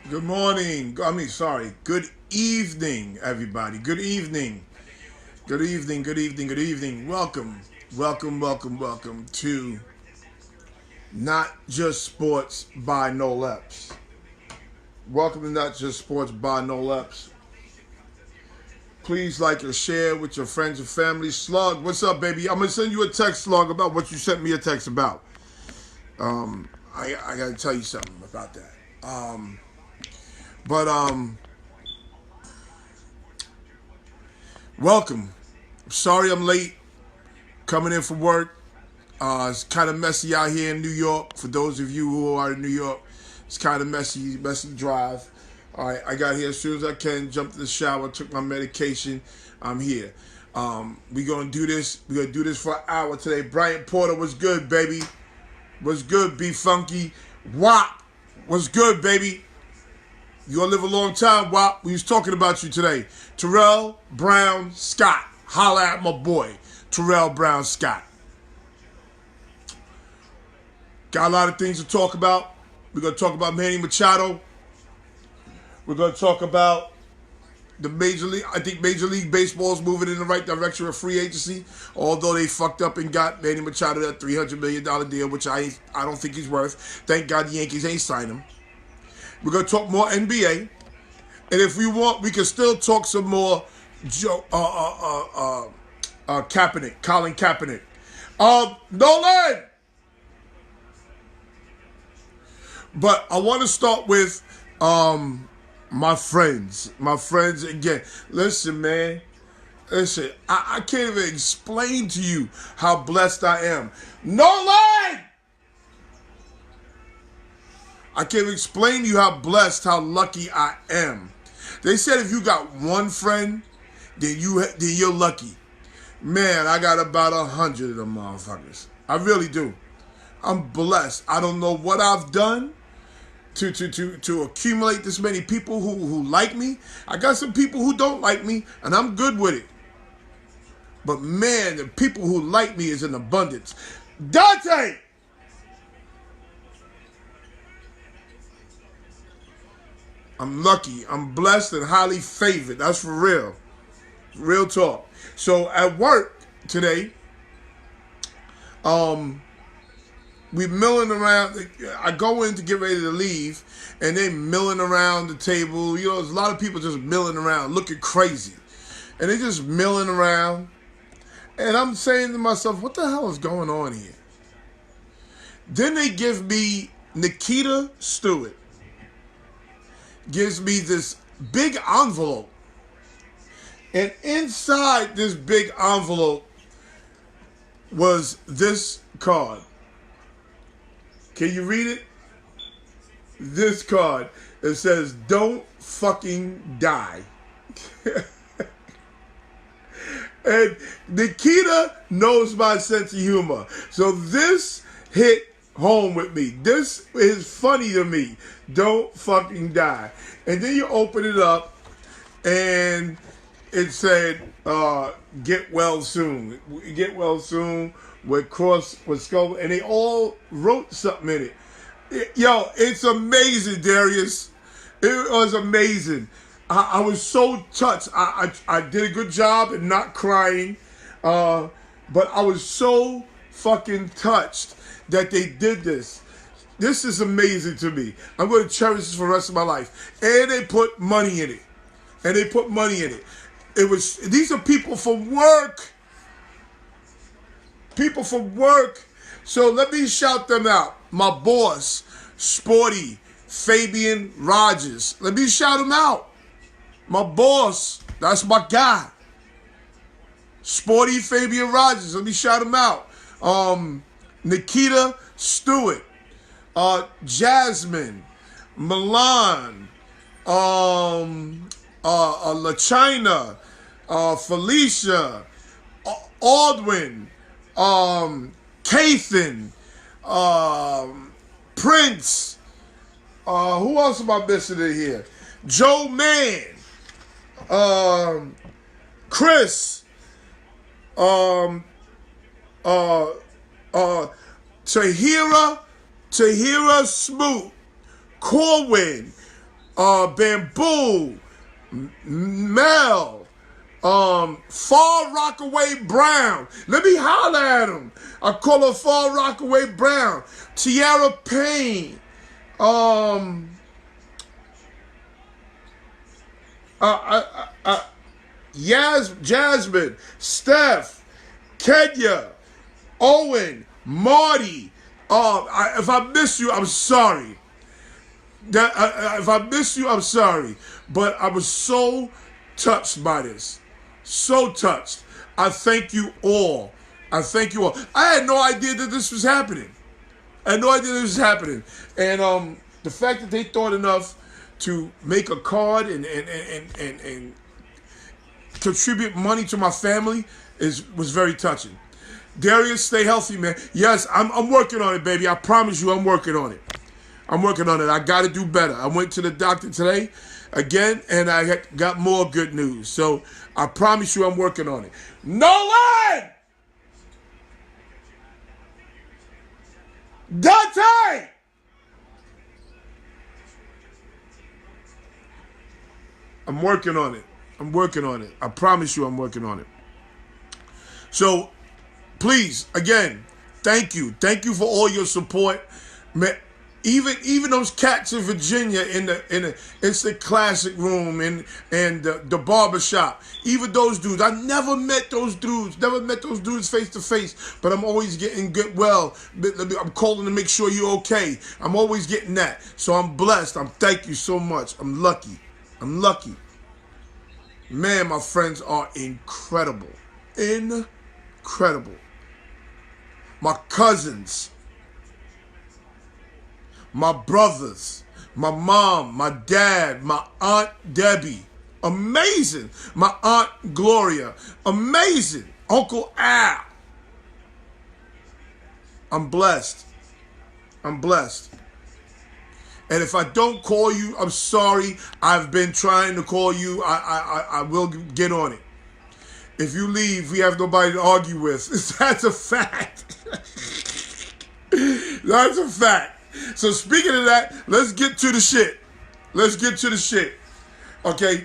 Good morning. Sorry. Good evening, everybody. Good evening. Good evening. Good evening. Good evening. Welcome. Welcome, welcome, welcome to Not Just Sports by No Leps. Welcome to Not Just Sports by No Leps. Please like and share with your friends and family. Slug, what's up, baby? I'm going to send you a text, Slug, about what you sent me a text about. I got to tell you something about that. But welcome. Sorry I'm late coming in from work. It's kind of messy out here in New York. For those of you who are in New York, it's kind of messy drive. All right, I got here as soon as I can, jumped in the shower, took my medication. I'm here. We're going to do this. We're going to do this for an hour today. Brian Porter, what's good, baby? What's good, B Funky? WAP, what's good, baby? You gonna live a long time, WAP. We was talking about you today. Terrell Brown Scott. Holla at my boy, Terrell Brown Scott. Got a lot of things to talk about. We're going to talk about Manny Machado. We're going to talk about the Major League. I think Major League Baseball is moving in the right direction of free agency, although they fucked up and got Manny Machado that $300 million deal, which I don't think he's worth. Thank God the Yankees ain't signed him. We're going to talk more NBA. And if we want, we can still talk some more Kaepernick, Colin Kaepernick. Nolan! But I want to start with my friends. My friends again. Listen, man. Listen, I can't even explain to you how blessed I am. Nolan! I can't even explain to you how blessed, how lucky I am. They said if you got one friend, then you're lucky. Man, I got about 100 of them motherfuckers. I really do. I'm blessed. I don't know what I've done to accumulate this many people who like me. I got some people who don't like me, and I'm good with it. But man, the people who like me is in abundance. Dante! I'm lucky. I'm blessed and highly favored. That's for real. Real talk. So at work today, we milling around. I go in to get ready to leave, and they milling around the table. You know, there's a lot of people just milling around, looking crazy. And they just milling around. And I'm saying to myself, what the hell is going on here? Then they give me Nikita Stewart. Gives me this big envelope. And inside this big envelope was this card. Can you read it? This card. It says, "Don't fucking die." And Nikita knows my sense of humor. So this hit home with me. This is funny to me. Don't fucking die. And then you open it up and it said, get well soon. Get well soon with skull. And they all wrote something in it. Yo, it's amazing, Darius. It was amazing. I was so touched. I did a good job in not crying. But I was so fucking touched that they did this. This is amazing to me. I'm going to cherish this for the rest of my life. And they put money in it. These are people from work. People from work. So let me shout them out. My boss, Sporty Fabian Rogers. Let me shout him out. My boss, that's my guy. Sporty Fabian Rogers. Let me shout him out. Nikita Stewart. Jasmine. Milan. LaChina. Felicia. Aldwin. Kathan. Prince. Who else am I missing in here? Joe Mann. Chris. Tahira Smoot, Corwin, Bamboo, Mel, Far Rockaway Brown. Let me holler at him. I call her Far Rockaway Brown. Tiara Payne. Jasmine, Steph, Kenya, Owen, Marty. If I miss you, I'm sorry. If I miss you, I'm sorry. But I was so touched by this. So touched. I thank you all. I thank you all. I had no idea that this was happening. I had no idea this was happening. And the fact that they thought enough to make a card and contribute money to my family was very touching. Darius, stay healthy, man. Yes, I'm working on it, baby. I promise you I'm working on it. I'm working on it. I got to do better. I went to the doctor today again, and I got more good news. So I promise you I'm working on it. Nolan! Dante! I'm working on it. I'm working on it. I promise you I'm working on it. So, please, again, thank you. Thank you for all your support. Man, even those cats in Virginia in the instant classic room and the barbershop, even those dudes. I never met those dudes. Never met those dudes face to face. But I'm always getting good. Well, I'm calling to make sure you're okay. I'm always getting that. So I'm blessed. Thank you so much. I'm lucky. I'm lucky. Man, my friends are incredible. Incredible. My cousins, my brothers, my mom, my dad, my Aunt Debbie, amazing. My Aunt Gloria, amazing. Uncle Al. I'm blessed. I'm blessed. And if I don't call you, I'm sorry. I've been trying to call you. I will get on it. If you leave, we have nobody to argue with. That's a fact. That's a fact. So speaking of that, let's get to the shit. Let's get to the shit. Okay.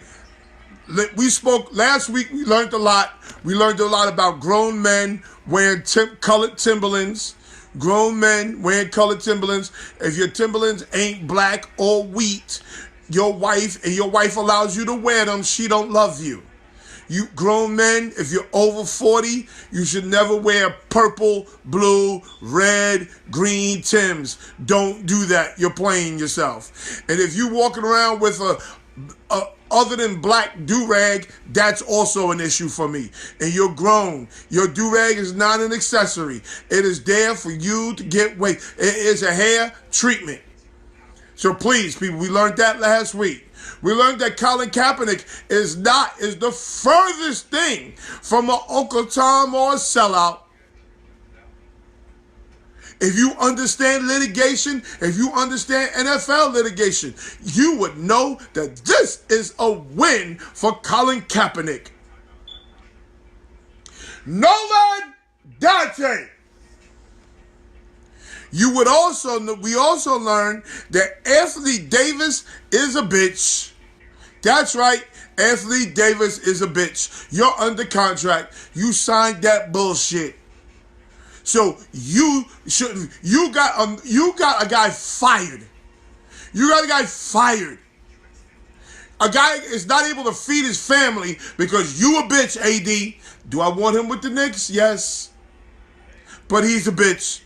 We spoke last week. We learned a lot. We learned a lot about grown men wearing colored Timberlands. Grown men wearing colored Timberlands. If your Timberlands ain't black or wheat, your wife allows you to wear them, she don't love you. You grown men, if you're over 40, you should never wear purple, blue, red, green Timbs. Don't do that. You're playing yourself. And if you're walking around with a other than black do-rag, that's also an issue for me. And you're grown. Your do-rag is not an accessory. It is there for you to get weight. It is a hair treatment. So please, people, we learned that last week. We learned that Colin Kaepernick is the furthest thing from an Uncle Tom or a sellout. If you understand litigation, if you understand NFL litigation, you would know that this is a win for Colin Kaepernick. Nolan Dante. We also learned that Anthony Davis is a bitch. That's right. Anthony Davis is a bitch. You're under contract. You signed that bullshit. So you got a guy fired. You got a guy fired. A guy is not able to feed his family because you a bitch, AD. Do I want him with the Knicks? Yes. But he's a bitch.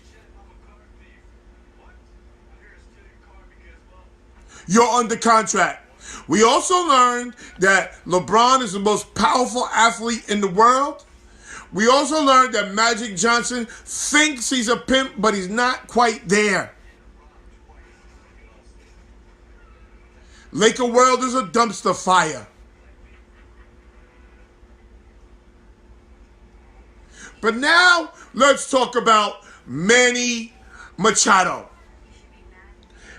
You're under contract. We also learned that LeBron is the most powerful athlete in the world. We also learned that Magic Johnson thinks he's a pimp, but he's not quite there. Laker world is a dumpster fire. But now, let's talk about Manny Machado.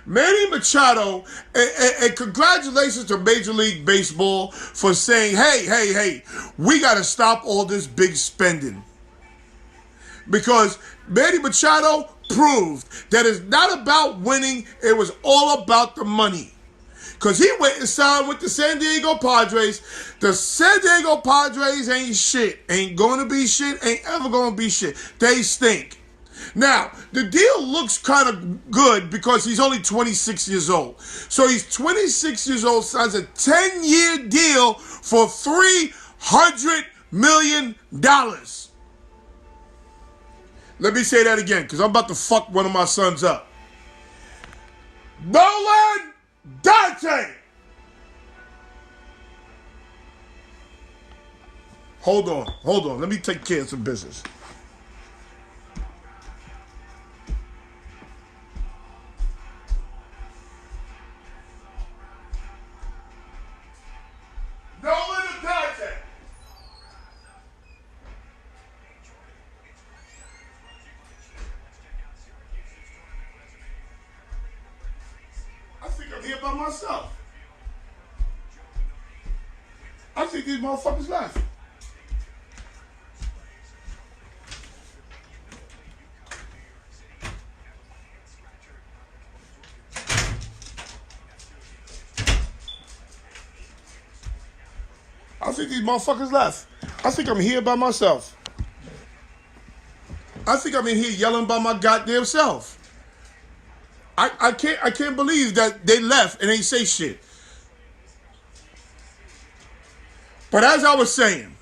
Manny Machado, and congratulations to Major League Baseball for saying, hey, we got to stop all this big spending. Because Manny Machado proved that it's not about winning, it was all about the money. Because he went and signed with the San Diego Padres. The San Diego Padres ain't shit. Ain't going to be shit. Ain't ever going to be shit. They stink. Now, the deal looks kind of good because he's only 26 years old. So he's 26 years old, signs a 10-year deal for $300 million. Let me say that again, because I'm about to fuck one of my sons up. Nolan Dante. Hold on. Let me take care of some business. Nolan Dante. I think I'm here by myself. I think these motherfuckers left. I think these motherfuckers left. I think I'm here by myself. I think I'm in here yelling by my goddamn self. I can't believe that they left and ain't say shit. But as I was saying,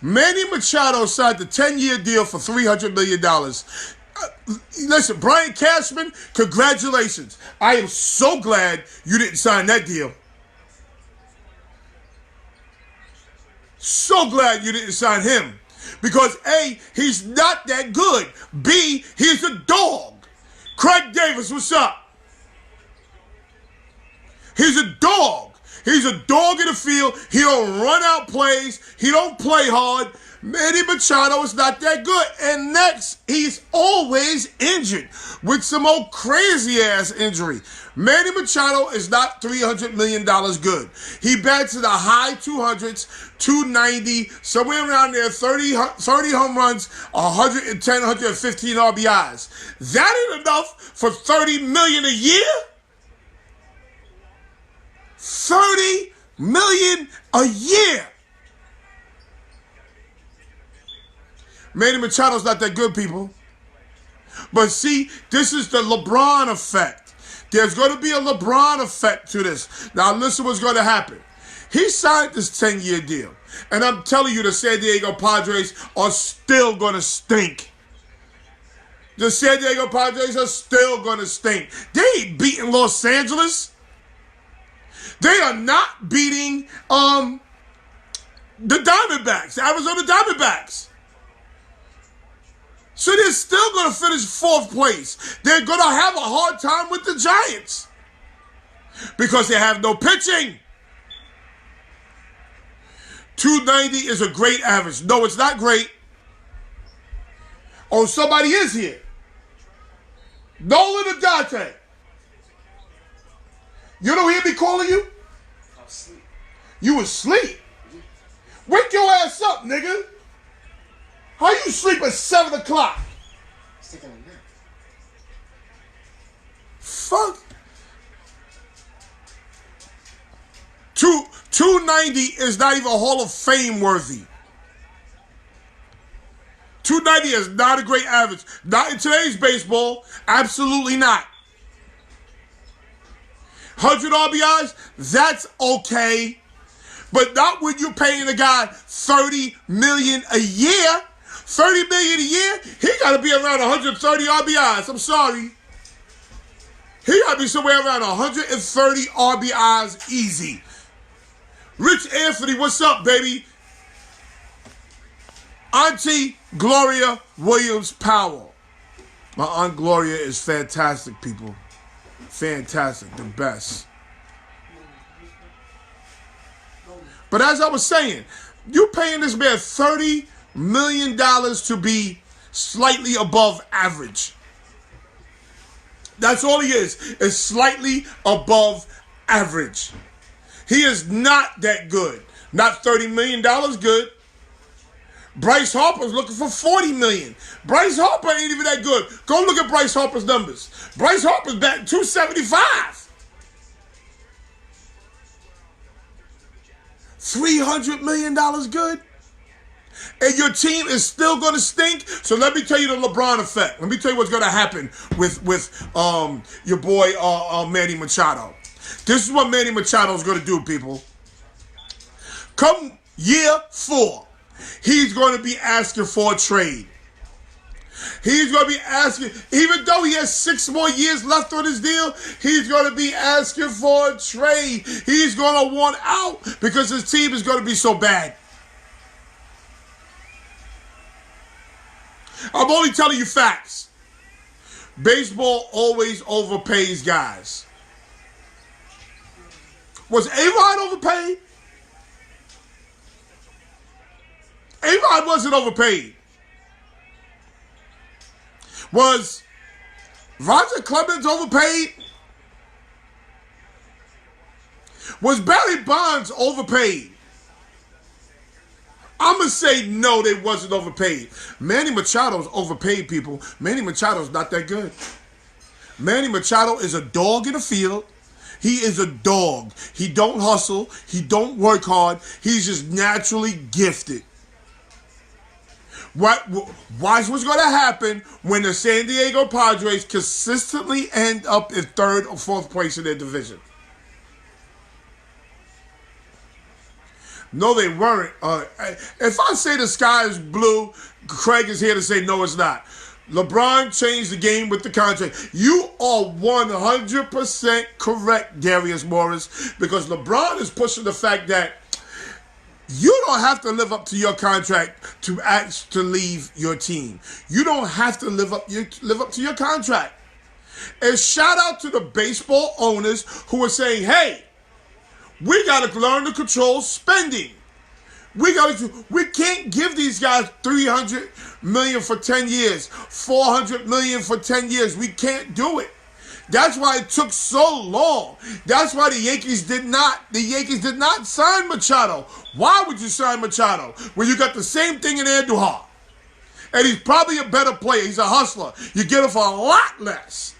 Manny Machado signed a 10-year deal for $300 million. Listen, Brian Cashman, congratulations. I am so glad you didn't sign that deal. So glad you didn't sign him. Because A, he's not that good. B, he's a dog. Craig Davis, what's up? He's a dog. He's a dog in the field. He don't run out plays. He don't play hard. Manny Machado is not that good. And next, he's always injured with some old crazy-ass injury. Manny Machado is not $300 million good. He bats in the high 200s, 290, somewhere around there, 30 home runs, 110, 115 RBIs. That ain't enough for $30 million a year? $30 million a year. Manny Machado's not that good, people. But see, this is the LeBron effect. There's going to be a LeBron effect to this. Now, listen what's going to happen. He signed this 10-year deal. And I'm telling you, the San Diego Padres are still going to stink. The San Diego Padres are still going to stink. They ain't beating Los Angeles. They are not beating the Diamondbacks, the Arizona Diamondbacks. So they're still going to finish 4th place. They're going to have a hard time with the Giants because they have no pitching. 290 is a great average. No, it's not great. Oh, somebody is here. Nolan Dante. You don't hear me calling you? I'm asleep. You asleep? Wake your ass up, nigga. How you sleep at 7 o'clock? Taking a nap. Fuck. 290 is not even Hall of Fame worthy. 290 is not a great average. Not in today's baseball. Absolutely not. 100 RBIs, that's okay. But not when you're paying a guy $30 million a year. $30 million a year, he got to be around 130 RBIs. I'm sorry. He got to be somewhere around 130 RBIs easy. Rich Anthony, what's up, baby? Auntie Gloria Williams Powell. My Aunt Gloria is fantastic, people. Fantastic, the best. But as I was saying, you're paying this man $30 million to be slightly above average. That's all he is slightly above average. He is not that good. Not $30 million good. Bryce Harper's looking for $40 million. Bryce Harper ain't even that good. Go look at Bryce Harper's numbers. Bryce Harper's batting .275. $300 million good? And your team is still going to stink? So let me tell you the LeBron effect. Let me tell you what's going to happen with your boy Manny Machado. This is what Manny Machado is going to do, people. Come year 4, he's going to be asking for a trade. He's going to be asking, even though he has 6 more years left on his deal, he's going to be asking for a trade. He's going to want out because his team is going to be so bad. I'm only telling you facts. Baseball always overpays guys. Was A-Rod overpaid? A-Rod wasn't overpaid. Was Roger Clemens overpaid? Was Barry Bonds overpaid? I'm going to say no, they wasn't overpaid. Manny Machado's overpaid, people. Manny Machado's not that good. Manny Machado is a dog in the field. He is a dog. He don't hustle. He don't work hard. He's just naturally gifted. Watch what's going to happen when the San Diego Padres consistently end up in 3rd or 4th place in their division. No, they weren't. If I say the sky is blue, Craig is here to say no, it's not. LeBron changed the game with the contract. You are 100% correct, Darius Morris, because LeBron is pushing the fact that you don't have to live up to your contract to ask to leave your team. You don't have to live up to your contract. And shout out to the baseball owners who are saying, hey, we got to learn to control spending. We can't give these guys $300 million for 10 years, $400 million for 10 years. We can't do it. That's why it took so long. That's why the Yankees did not sign Machado. Why would you sign Machado when you got the same thing in Andujar? And he's probably a better player. He's a hustler. You get him for a lot less.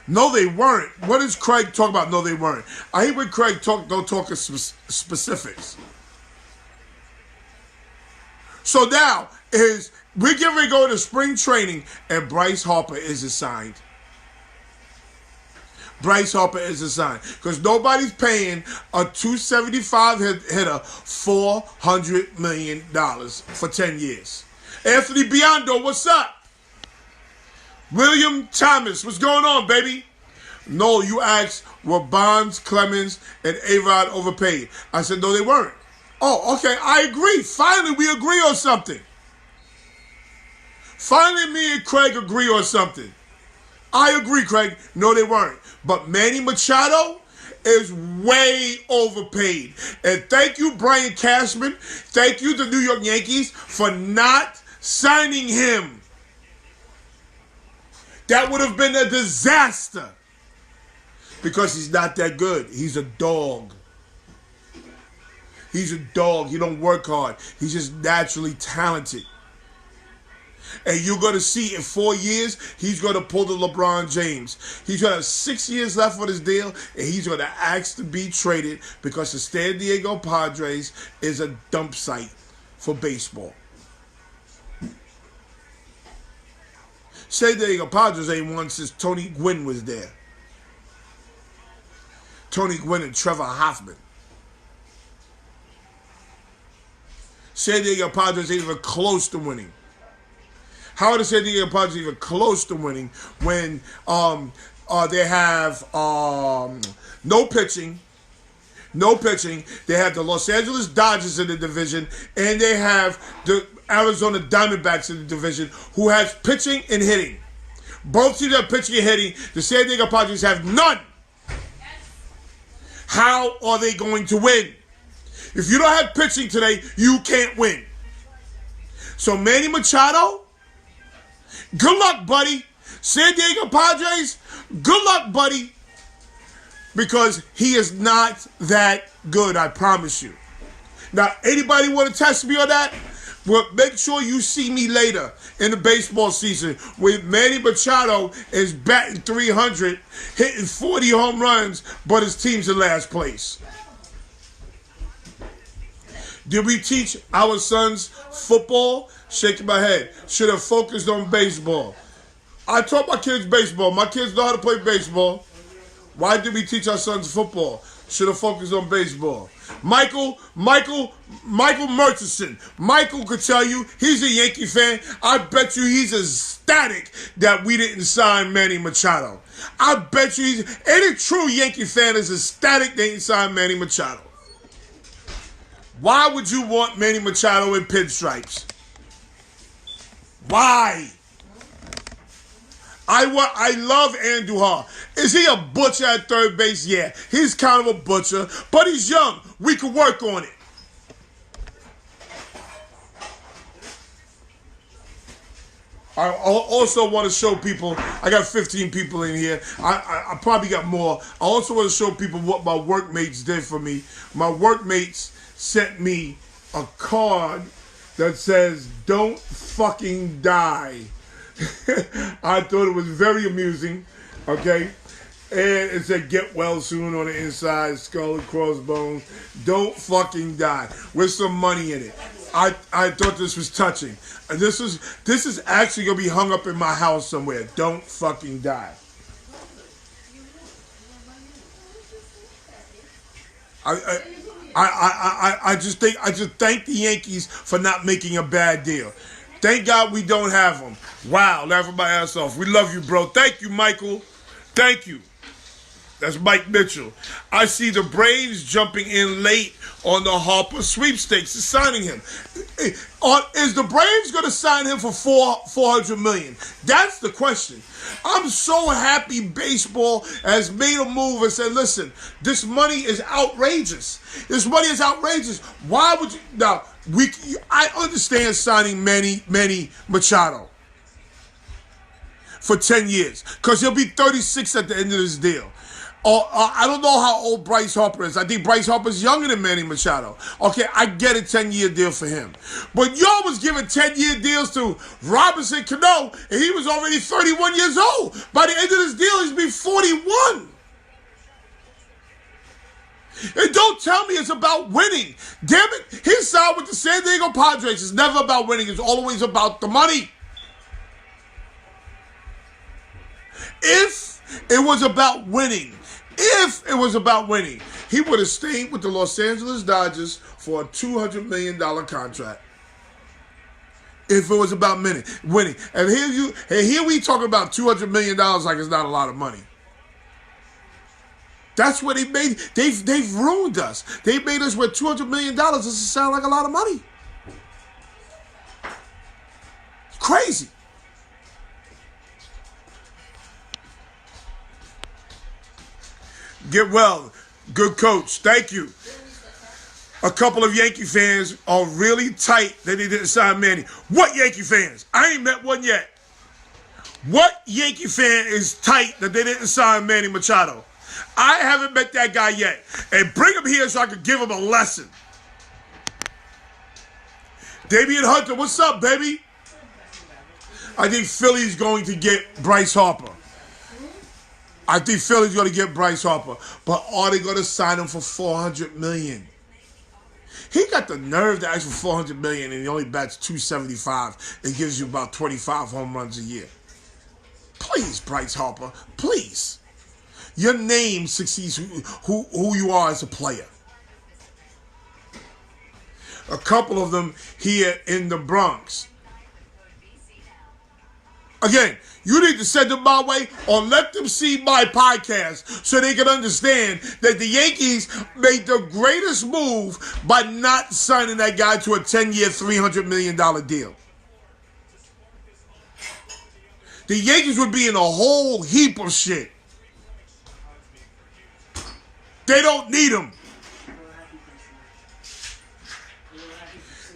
No, they weren't. What does Craig talk about? No, they weren't. I hate when Craig don't talk in specifics. So now we're getting ready to go into spring training, and Bryce Harper is assigned. Bryce Harper is assigned because nobody's paying a 275 hitter $400 million for 10 years. Anthony Biondo, what's up? William Thomas, what's going on, baby? No, you asked, were Bonds, Clemens, and A-Rod overpaid? I said, no, they weren't. Oh, okay, I agree. Finally, we agree on something. Finally, me and Craig agree on something. I agree, Craig. No, they weren't. But Manny Machado is way overpaid. And thank you, Brian Cashman. Thank you, the New York Yankees, for not signing him. That would have been a disaster because he's not that good. He's a dog. He's a dog. He don't work hard. He's just naturally talented. And you're going to see in 4 years, he's going to pull the LeBron James. He's going to have 6 years left on his deal, and he's going to ask to be traded because the San Diego Padres is a dump site for baseball. San Diego Padres ain't won since Tony Gwynn was there. Tony Gwynn and Trevor Hoffman. San Diego Padres ain't even close to winning. How are the San Diego Padres even close to winning when they have no pitching? No pitching. They have the Los Angeles Dodgers in the division, and they have the Arizona Diamondbacks in the division, who has pitching and hitting. Both teams have pitching and hitting. The San Diego Padres have none. How are they going to win? If you don't have pitching today, you can't win. So Manny Machado, good luck, buddy. San Diego Padres, good luck, buddy. Because he is not that good, I promise you. Now, anybody want to test me on that? Well, make sure you see me later in the baseball season with Manny Machado is batting 300, hitting 40 home runs, but his team's in last place. Did we teach our sons football? Shaking my head. Should have focused on baseball. I taught my kids baseball. My kids know how to play baseball. Why did we teach our sons football? Should have focused on baseball. Michael Murchison. Michael could tell you he's a Yankee fan. I bet you he's ecstatic that we didn't sign Manny Machado. I bet you any true Yankee fan is ecstatic they didn't sign Manny Machado. Why would you want Manny Machado in pinstripes? Why? I love Andujar. Is he a butcher at third base? Yeah, he's kind of a butcher, but he's young. We could work on it. I also want to show people, I got 15 people in here. I probably got more. I also want to show people what my workmates did for me. My workmates sent me a card that says, "Don't fucking die." I thought it was very amusing, okay? And it said, "Get well soon" on the inside, skull and crossbones. Don't fucking die, with some money in it. I thought this was touching. And this is actually gonna be hung up in my house somewhere. Don't fucking die. I just thank the Yankees for not making a bad deal. Thank God we don't have them. Wow, laughing my ass off. We love you, bro. Thank you, Michael. Thank you. That's Mike Mitchell. I see the Braves jumping in late on the Harper sweepstakes and signing him. Is the Braves going to sign him for $400 million? That's the question. I'm so happy baseball has made a move and said, listen, this money is outrageous. This money is outrageous. Why would you... Now, I understand signing Manny Machado for 10 years because he'll be 36 at the end of this deal. I don't know how old Bryce Harper is. I think Bryce Harper's younger than Manny Machado. Okay, I get a 10-year deal for him. But y'all was giving 10-year deals to Robinson Cano, and he was already 31 years old. By the end of this deal, he's be 41. And don't tell me it's about winning. Damn it, he signed with the San Diego Padres. It's never about winning. It's always about the money. If it was about winning, he would have stayed with the Los Angeles Dodgers for a $200 million contract. If it was about winning. And here we talking about $200 million like it's not a lot of money. That's what they've ruined us. They made us with $200 million. Doesn't sound like a lot of money. It's crazy. Get well. Good coach. Thank you. A couple of Yankee fans are really tight that they didn't sign Manny. What Yankee fans? I ain't met one yet. What Yankee fan is tight that they didn't sign Manny Machado? I haven't met that guy yet. And bring him here so I can give him a lesson. Damian Hunter, what's up, baby? I think Philly's going to get Bryce Harper. But are they going to sign him for $400 million? He got the nerve to ask for $400 million and he only bats .275 and gives you about 25 home runs a year. Please, Bryce Harper, please. Your name succeeds who you are as a player. A couple of them here in the Bronx. Again, you need to send them my way or let them see my podcast so they can understand that the Yankees made the greatest move by not signing that guy to a 10-year, $300 million deal. The Yankees would be in a whole heap of shit. They don't need him.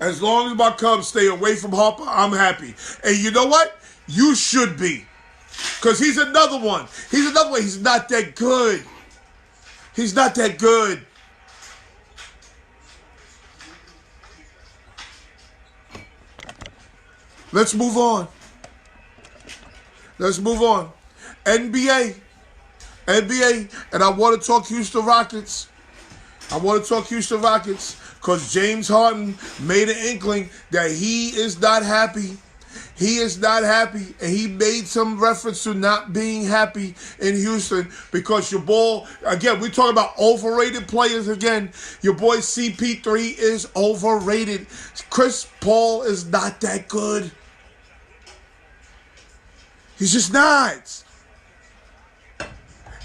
As long as my Cubs stay away from Harper, I'm happy. And you know what? You should be. Because he's another one. He's not that good. He's not that good. Let's move on. Let's move on. NBA. And I want to talk Houston Rockets. Because James Harden made an inkling that he is not happy. And he made some reference to not being happy in Houston because your boy, again, we're talking about overrated players again. Your boy CP3 is overrated. Chris Paul is not that good. He's just not.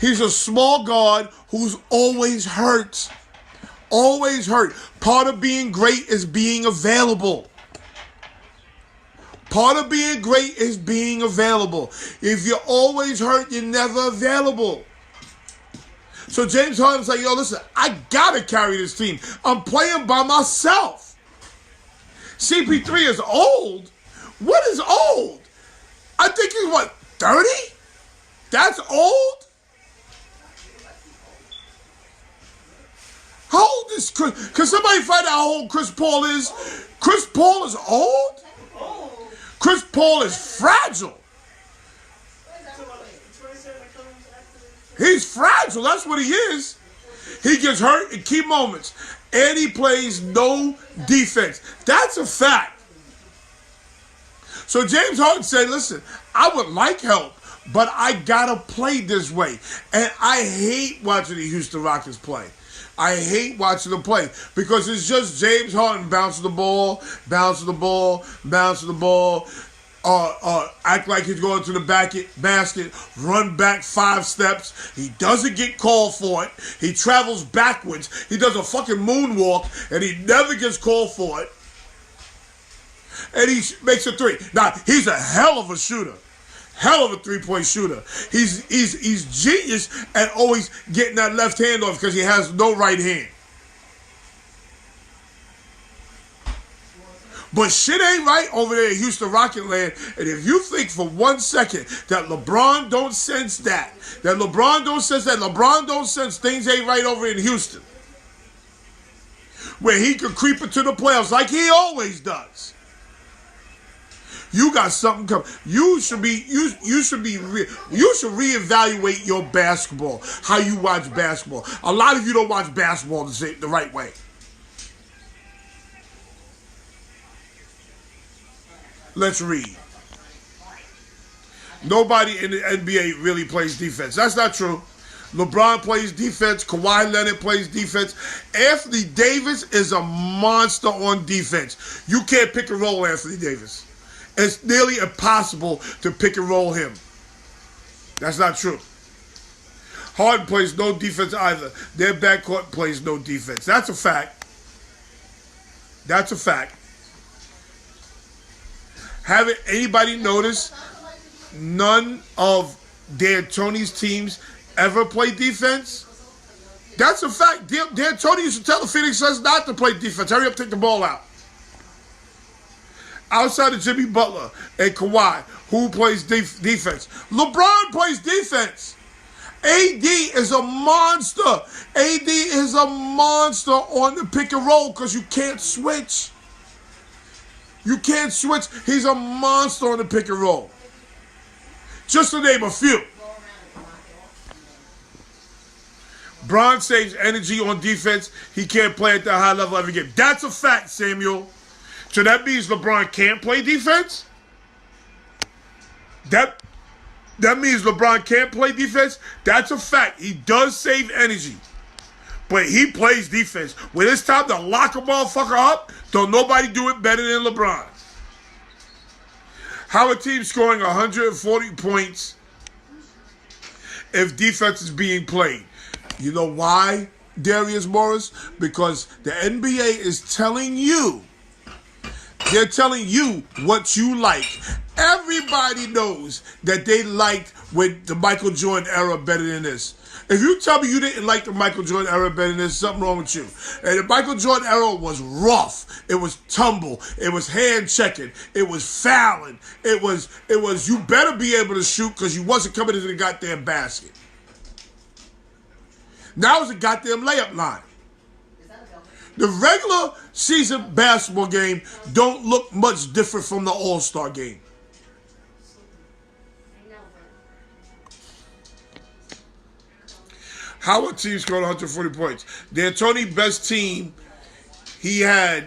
He's a small guard who's always hurt. Always hurt. Part of being great is being available. If you're always hurt, you're never available. So James Harden's like, yo, listen, I gotta carry this team. I'm playing by myself. CP3 is old. What is old? I think he's what, 30? That's old? How old is Chris? Can somebody find out how old Chris Paul is? Chris Paul is old? Chris Paul is fragile. He's fragile. That's what he is. He gets hurt in key moments. And he plays no defense. That's a fact. So James Harden said, listen, I would like help, but I got to play this way. And I hate watching the Houston Rockets play. I hate watching them play because it's just James Harden bouncing the ball, act like he's going to the basket, run back 5 steps. He doesn't get called for it. He travels backwards. He does a fucking moonwalk, and he never gets called for it. And he makes a 3. Now, he's a hell of a shooter. Hell of a 3-point shooter. He's genius at always getting that left hand off because he has no right hand. But shit ain't right over there in Houston Rocket land. And if you think for 1 second that LeBron don't sense LeBron don't sense things ain't right over in Houston, where he could creep into the playoffs like he always does, you got something coming. You should reevaluate your basketball, how you watch basketball. A lot of you don't watch basketball the right way. Let's read. Nobody in the NBA really plays defense. That's not true. LeBron plays defense. Kawhi Leonard plays defense. Anthony Davis is a monster on defense. You can't pick and roll Anthony Davis. It's nearly impossible to pick and roll him. That's not true. Harden plays no defense either. Their backcourt plays no defense. That's a fact. Haven't anybody noticed none of D'Antoni's teams ever play defense? That's a fact. D'Antoni used to tell the Phoenix Suns not to play defense. Hurry up, take the ball out. Outside of Jimmy Butler and Kawhi, who plays defense? LeBron plays defense. AD is a monster. AD is a monster on the pick and roll because you can't switch. He's a monster on the pick and roll. Just to name a few. Bron saves energy on defense. He can't play at that high level every game. That's a fact, Samuel. So that means LeBron can't play defense? That means LeBron can't play defense? That's a fact. He does save energy. But he plays defense. When it's time to lock a motherfucker up, don't nobody do it better than LeBron. How a team scoring 140 points if defense is being played? You know why, Darius Morris? Because the NBA is telling you, they're telling you what you like. Everybody knows that they liked with the Michael Jordan era better than this. If you tell me you didn't like the Michael Jordan era better than this, something wrong with you. And the Michael Jordan era was rough. It was tumble. It was hand checking. It was fouling. It was you better be able to shoot because you wasn't coming into the goddamn basket. Now it's a goddamn layup line. The regular season basketball game don't look much different from the All-Star game. Howard team scored 140 points. D'Antoni best team he had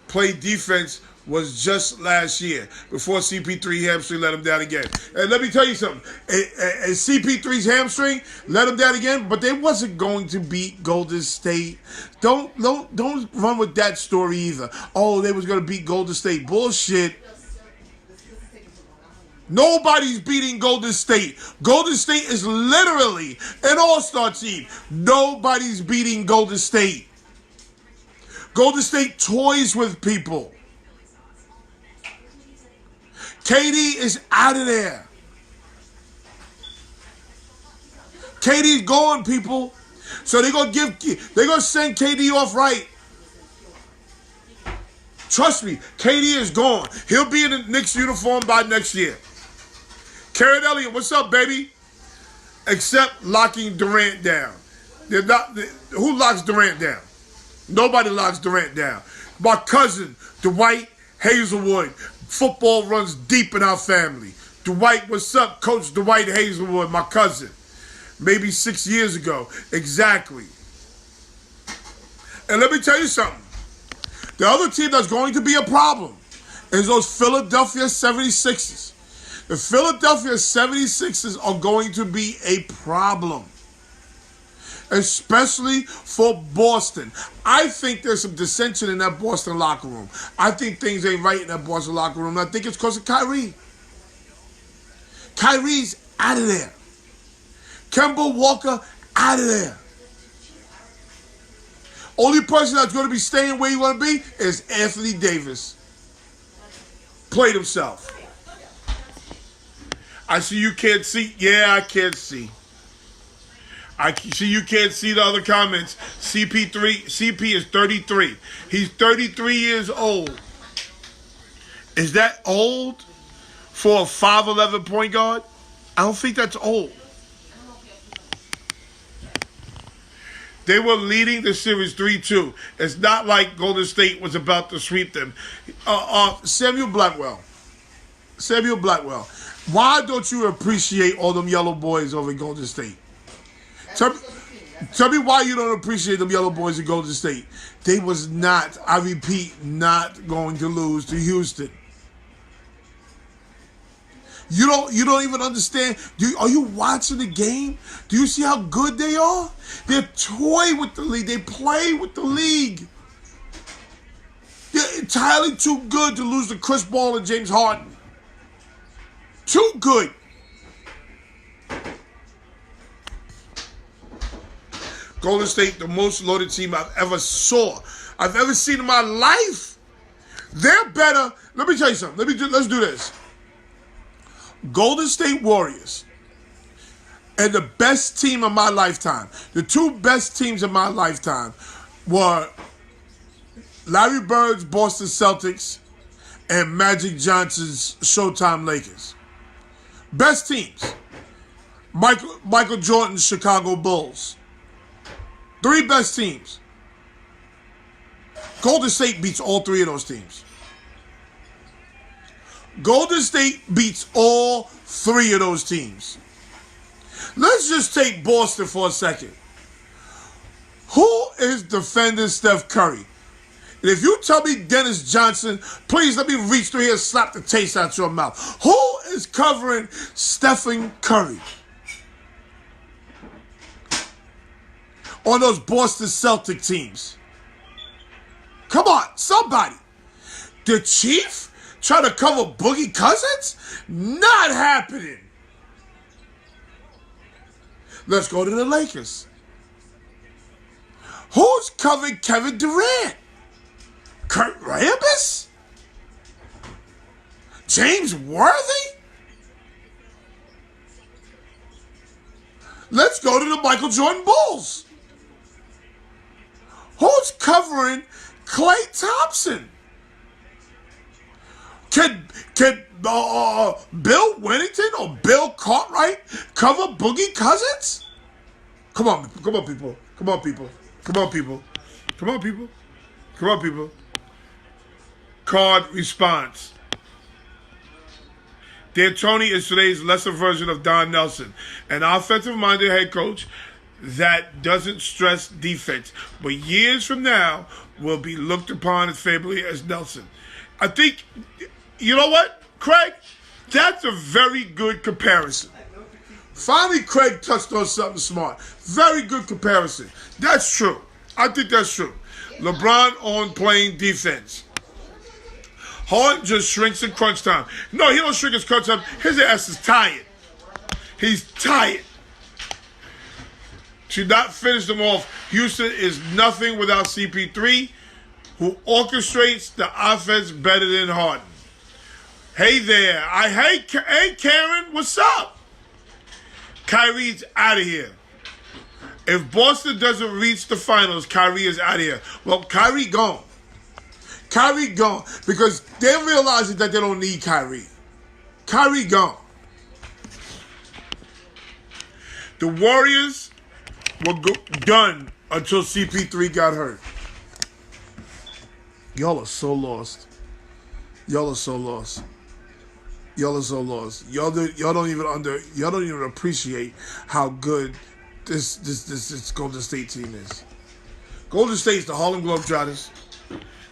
played defense was just last year before CP3 hamstring let him down again. And let me tell you something. And CP3's hamstring let him down again, but they wasn't going to beat Golden State. Don't run with that story either. Oh, they was going to beat Golden State. Bullshit. Nobody's beating Golden State. Golden State is literally an all-star team. Nobody's beating Golden State. Golden State toys with people. KD is out of there. KD's gone, people. So they're gonna send KD off right. Trust me, KD is gone. He'll be in the Knicks uniform by next year. Karen Elliott, what's up, baby? Except locking Durant down. Who locks Durant down? Nobody locks Durant down. My cousin, Dwight Hazelwood. Football runs deep in our family. Dwight, what's up? Coach Dwight Hazelwood, my cousin. Maybe 6 years ago. Exactly. And let me tell you something. The other team that's going to be a problem is those Philadelphia 76ers. The Philadelphia 76ers are going to be a problem, especially for Boston. I think there's some dissension in that Boston locker room. I think things ain't right in that Boston locker room. I think it's because of Kyrie. Kyrie's out of there. Kemba Walker out of there. Only person that's going to be staying where you want to be is Anthony Davis. Played himself. I see you can't see. Yeah, I can't see. I see you can't see the other comments. CP is 33. He's 33 years old. Is that old for a 5'11" point guard? I don't think that's old. They were leading the series 3-2. It's not like Golden State was about to sweep them. Samuel Blackwell. Why don't you appreciate all them yellow boys over in Golden State? Tell me why you don't appreciate them yellow boys in Golden State. They was not, I repeat, not going to lose to Houston. You don't even understand. Are you watching the game? Do you see how good they are? They're toy with the league. They play with the league. They're entirely too good to lose to Chris Paul and James Harden. Too good. Golden State, the most loaded team I've ever seen in my life. They're better. Let me tell you something. Let's do this. Golden State Warriors and the best team of my lifetime. The two best teams of my lifetime were Larry Bird's Boston Celtics and Magic Johnson's Showtime Lakers. Best teams. Michael Jordan's Chicago Bulls. Three best teams. Golden State beats all three of those teams. Golden State beats all three of those teams. Let's just take Boston for a second. Who is defending Steph Curry? And if you tell me Dennis Johnson, please let me reach through here and slap the taste out your mouth. Who is covering Stephen Curry on those Boston Celtic teams? Come on, somebody. The Chief trying to cover Boogie Cousins? Not happening. Let's go to the Lakers. Who's covering Kevin Durant? Kurt Rambis? James Worthy? Let's go to the Michael Jordan Bulls. Who's covering Klay Thompson? Can Bill Wennington or Bill Cartwright cover Boogie Cousins? Come on, people. Come on, people. Card response. D'Antoni is today's lesser version of Don Nelson, an offensive-minded head coach that doesn't stress defense, but years from now will be looked upon as favorably as Nelson. I think, you know what, Craig? That's a very good comparison. Finally, Craig touched on something smart. Very good comparison. That's true. I think that's true. LeBron on playing defense. Harden just shrinks in crunch time. No, he don't shrink in crunch time. His ass is tired. He's tired. To not finish them off, Houston is nothing without CP3, who orchestrates the offense better than Harden. Hey there. Hey Karen, what's up? Kyrie's out of here. If Boston doesn't reach the finals, Kyrie is out of here. Well, Kyrie gone. Kyrie gone because they're realizing that they don't need Kyrie. Kyrie gone. The Warriors were done until CP3 got hurt. Y'all are so lost. Y'all are so lost. Y'all are so lost. Y'all don't even appreciate how good this Golden State team is. Golden State's the Harlem Globetrotters.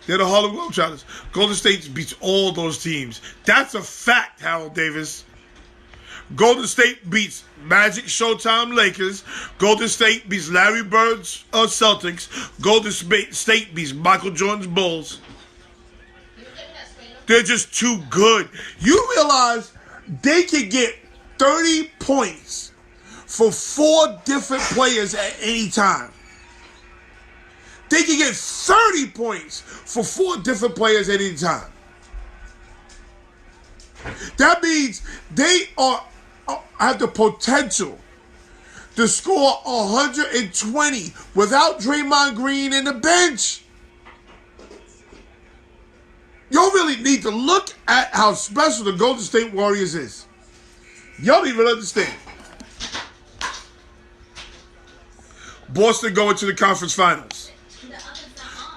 They're the Harlem Globetrotters. Golden State beats all those teams. That's a fact, Harold Davis. Golden State beats Magic, Showtime, Lakers. Golden State beats Larry Bird's Celtics. Golden State beats Michael Jordan's Bulls. They're just too good. You realize they can get 30 points for 4 different players at any time. They can get 30 points for 4 different players at any time. That means they have the potential to score 120 without Draymond Green in the bench. Y'all really need to look at how special the Golden State Warriors is. Y'all don't even understand. Boston going to the conference finals.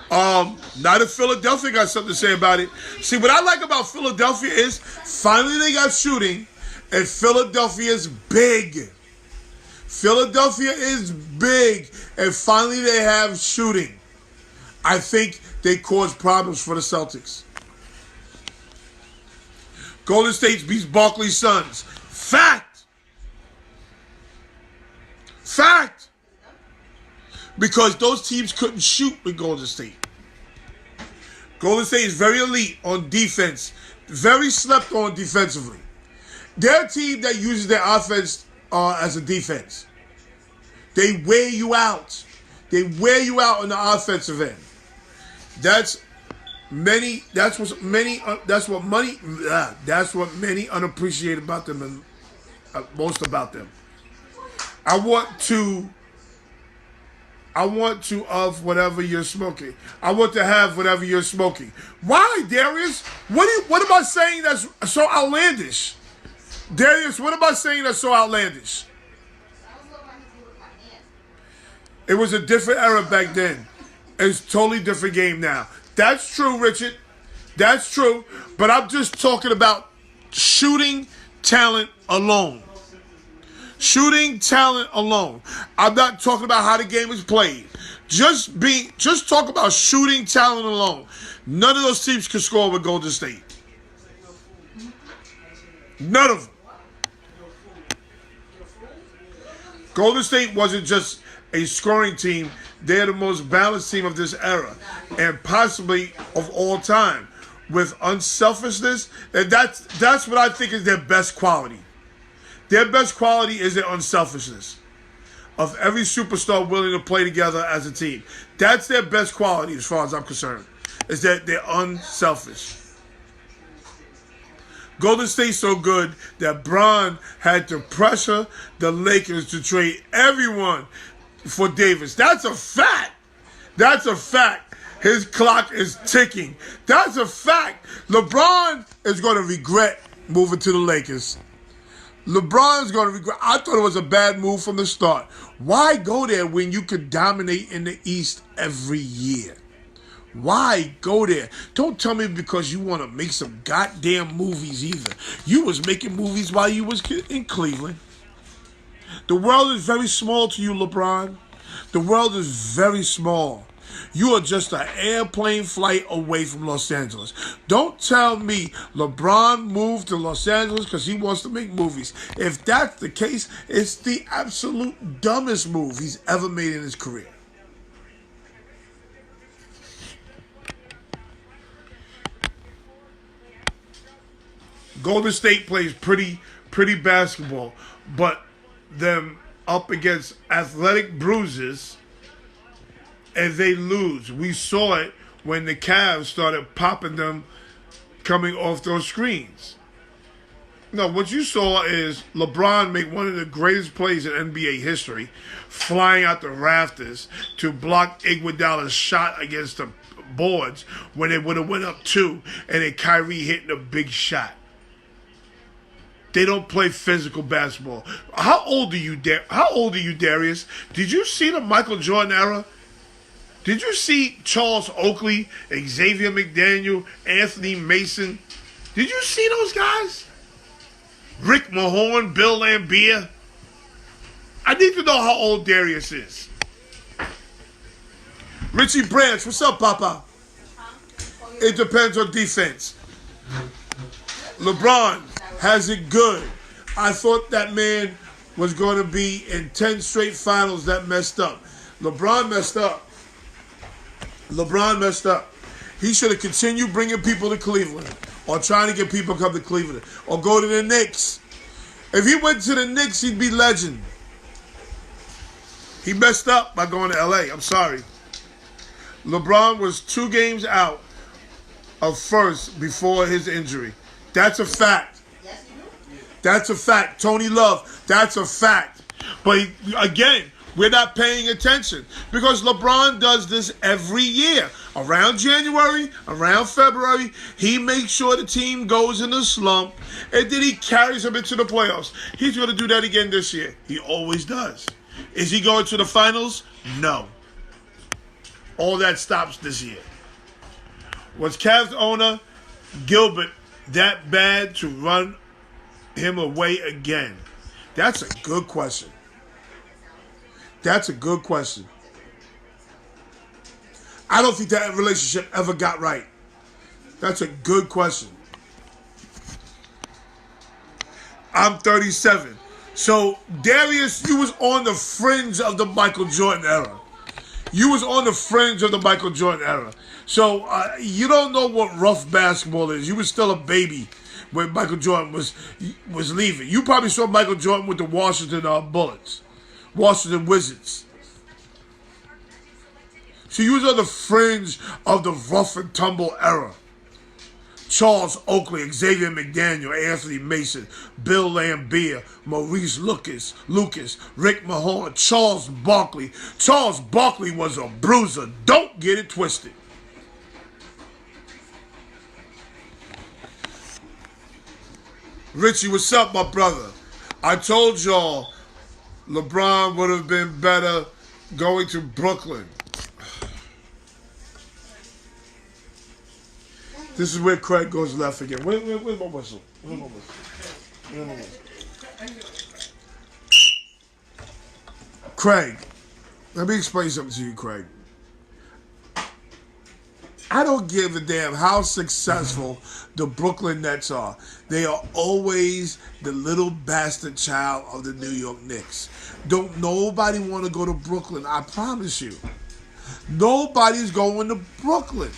Now that Philadelphia got something to say about it. See, what I like about Philadelphia is finally they got shooting, and Philadelphia is big. Philadelphia is big, and finally they have shooting. I think they cause problems for the Celtics. Golden State beats Barkley's Suns. Fact. Fact. Because those teams couldn't shoot with Golden State. Golden State is very elite on defense. Very slept on defensively. They're a team that uses their offense as a defense. They wear you out. They wear you out on the offensive end. That's what many unappreciate about them and most about them. I want to of whatever you're smoking. I want to have whatever you're smoking. Why, Darius? What am I saying that's so outlandish? Darius, what am I saying that's so outlandish? It was a different era back then. It's a totally different game now. That's true, Richard. That's true. But I'm just talking about shooting talent alone. Shooting talent alone. I'm not talking about how the game is played. Just talk about shooting talent alone. None of those teams can score with Golden State. None of them. Golden State wasn't just a scoring team. They're the most balanced team of this era and possibly of all time. With unselfishness, and that's what I think is their best quality. Their best quality is their unselfishness. Of every superstar willing to play together as a team. That's their best quality as far as I'm concerned. Is that they're unselfish. Golden State's so good that Bron had to pressure the Lakers to trade everyone for Davis. That's a fact. That's a fact. His clock is ticking. That's a fact. LeBron is going to regret moving to the Lakers. LeBron's going to regret. I thought it was a bad move from the start. Why go there when you could dominate in the East every year? Why go there? Don't tell me because you want to make some goddamn movies either. You was making movies while you was in Cleveland. The world is very small to you, LeBron. The world is very small. You are just an airplane flight away from Los Angeles. Don't tell me LeBron moved to Los Angeles because he wants to make movies. If that's the case, it's the absolute dumbest move he's ever made in his career. Golden State plays pretty basketball, but them up against athletic bruises and they lose. We saw it when the Cavs started popping them coming off those screens. No, what you saw is LeBron make one of the greatest plays in NBA history, flying out the rafters to block Iguodala's shot against the boards when they would have went up 2, and then Kyrie hitting a big shot. They don't play physical basketball. How old are you, Darius? Did you see the Michael Jordan era? Did you see Charles Oakley, Xavier McDaniel, Anthony Mason? Did you see those guys? Rick Mahorn, Bill Laimbeer? I need to know how old Darius is. Richie Branch, what's up, Papa? It depends on defense. LeBron has it good. I thought that man was going to be in 10 straight finals. That messed up. LeBron messed up. He should have continued bringing people to Cleveland or trying to get people to come to Cleveland or go to the Knicks. If he went to the Knicks, he'd be legend. He messed up by going to LA. I'm sorry. LeBron was 2 games out of first before his injury. That's a fact. That's a fact. Tony Love, that's a fact. But again, we're not paying attention because LeBron does this every year. Around January, around February, he makes sure the team goes in a slump, and then he carries them into the playoffs. He's going to do that again this year. He always does. Is he going to the finals? No. All that stops this year. Was Cavs owner Gilbert that bad to run him away again? That's a good question. I don't think that relationship ever got right. That's a good question. I'm 37. So, Darius, you was on the fringe of the Michael Jordan era. So, you don't know what rough basketball is. You was still a baby when Michael Jordan was leaving. You probably saw Michael Jordan with the Washington Wizards. So you was on the fringe of the rough and tumble era. Charles Oakley, Xavier McDaniel, Anthony Mason, Bill Laimbeer, Maurice Lucas, Rick Mahorn, Charles Barkley. Charles Barkley was a bruiser. Don't get it twisted. Richie, what's up, my brother? I told y'all LeBron would have been better going to Brooklyn. This is where Craig goes left again. Where's my whistle? Craig, let me explain something to you, Craig. I don't give a damn how successful the Brooklyn Nets are. They are always the little bastard child of the New York Knicks. Don't nobody want to go to Brooklyn, I promise you. Nobody's going to Brooklyn.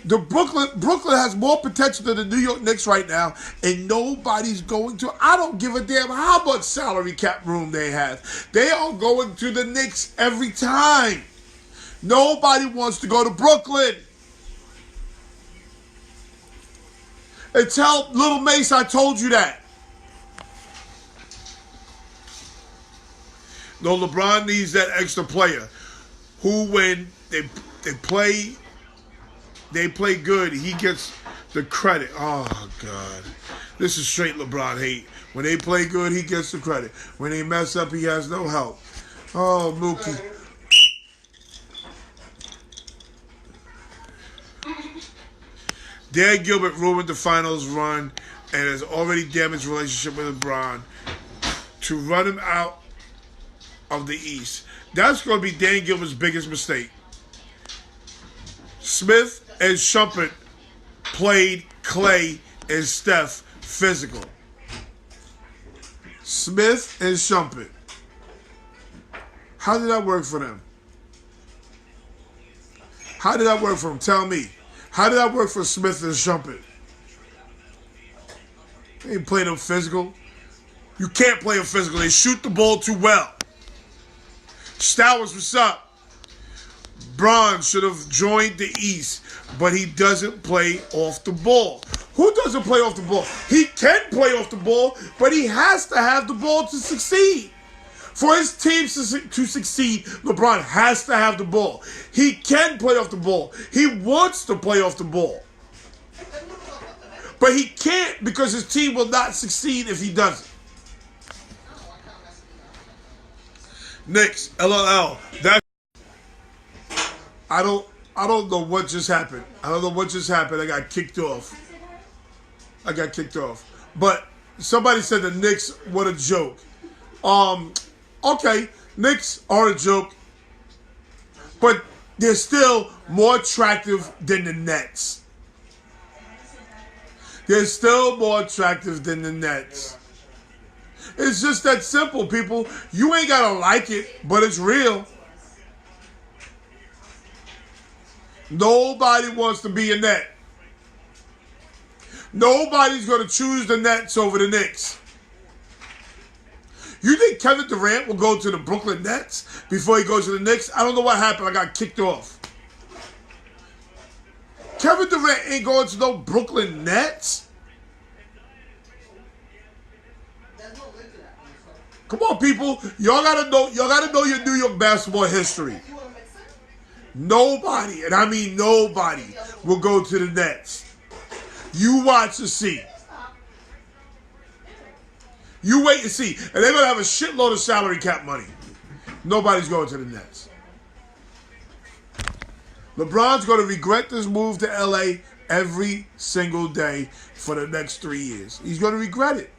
Brooklyn has more potential than the New York Knicks right now, and nobody's going to. I don't give a damn how much salary cap room they have. They are going to the Knicks every time. Nobody wants to go to Brooklyn. And tell Little Mace I told you that. No, LeBron needs that extra player who, when they play good, he gets the credit. Oh, God. This is straight LeBron hate. When they play good, he gets the credit. When they mess up, he has no help. Oh, Mookie. Dan Gilbert ruined the finals run and has already damaged relationship with LeBron. To run him out of the East. That's going to be Dan Gilbert's biggest mistake. Smith and Shumpert played Clay and Steph physical. Smith and Shumpert. How did that work for them? How did that work for them? Tell me. How did that work for Smith and Shumpert? They ain't playing them physical. You can't play them physical. They shoot the ball too well. Stowers, what's up? Bron should have joined the East, but he doesn't play off the ball. Who doesn't play off the ball? He can play off the ball, but he has to have the ball to succeed. For his team to succeed, LeBron has to have the ball. He can play off the ball. He wants to play off the ball. But he can't because his team will not succeed if he doesn't. Knicks, LLL. I don't know what just happened. I don't know what just happened. I got kicked off. But somebody said the Knicks, what a joke. Okay, Knicks are a joke. But they're still more attractive than the Nets. They're still more attractive than the Nets. It's just that simple, people. You ain't gotta like it, but it's real. Nobody wants to be a Net. Nobody's going to choose the Nets over the Knicks. You think Kevin Durant will go to the Brooklyn Nets before he goes to the Knicks? I don't know what happened. I got kicked off. Kevin Durant ain't going to no Brooklyn Nets. Come on, people. Y'all gotta know your New York basketball history. Nobody, and I mean nobody, will go to the Nets. You watch and see. You wait and see. And they're going to have a shitload of salary cap money. Nobody's going to the Nets. LeBron's going to regret this move to L.A. every single day for the next 3 years. He's going to regret it.